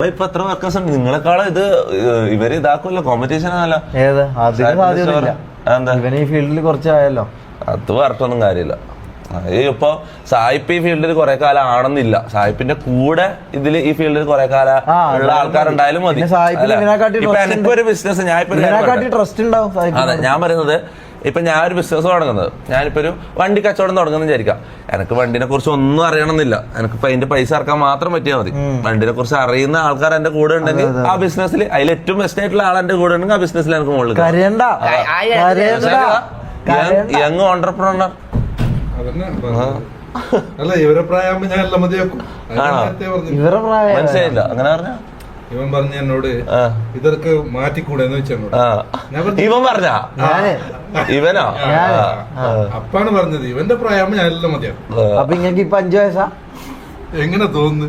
ഇപ്പൊ എത്ര വർക്കേഴ്സ് ഉണ്ട് നിങ്ങളെക്കാളും ഇത് ഇവര് ഇതാക്കുമല്ലോ കോമ്പറ്റീഷൻ ആണല്ലോ. ഇവന് ഈ ഫീൽഡിൽ കുറച്ചായല്ലോ. അത് പറഞ്ഞൊന്നും കാര്യമില്ല. ഇപ്പൊ സായിപ്പ് ഈ ഫീൽഡിൽ കുറെ കാലം ആണെന്നില്ല. സായിപ്പിന്റെ കൂടെ ഇതില് ഈ ഫീൽഡിൽ കുറെ കാലം ഉള്ള ആൾക്കാരുണ്ടായാലും മതി. ഇപ്പൊ എനിക്കൊരു ബിസിനസ് അതെ ഞാൻ പറയുന്നത്, ഇപ്പൊ ഞാൻ ഒരു ബിസിനസ് തുടങ്ങുന്നത്, ഞാനിപ്പോ ഒരു വണ്ടി കച്ചവടം തുടങ്ങുന്ന വിചാരിക്കാം. എനിക്ക് വണ്ടിനെ കുറിച്ച് ഒന്നും അറിയണമെന്നില്ല, എനിക്കിപ്പോ അതിന്റെ പൈസ ഇറക്കാൻ മാത്രം പറ്റിയാൽ മതി. വണ്ടിനെ കുറിച്ച് അറിയുന്ന ആൾക്കാർ എന്റെ കൂടെ ഉണ്ടെങ്കിൽ ആ ബിസിനസ്സിൽ അതിൽ ഏറ്റവും ബെസ്റ്റ് ആയിട്ടുള്ള ആൾ എന്റെ കൂടെ ഉണ്ടെങ്കിൽ ആ ബിസിനസ്സിൽ എനിക്ക് മുകളിൽ യങ് ഓണ്ടർപ്രണർ. അല്ല ഇവരെ പ്രായം ഞാൻ എല്ലാം മതിയാക്കും. മനസ്സിലായില്ല അങ്ങനെ പറഞ്ഞ ഇവൻ പറഞ്ഞ എന്നോട് ഇതൊക്കെ മാറ്റിക്കൂടെന്ന് വെച്ചോട് ഇവൻ പറഞ്ഞ ഇവനോ അപ്പാണ് പറഞ്ഞത് ഇവന്റെ പ്രായം ഞാൻ എല്ലാം മതിയാക്കും. അപ്പൊ ഇങ്ങക്ക് ഇപ്പൊ 5 വയസ്സാ എങ്ങനെ തോന്നുന്നു?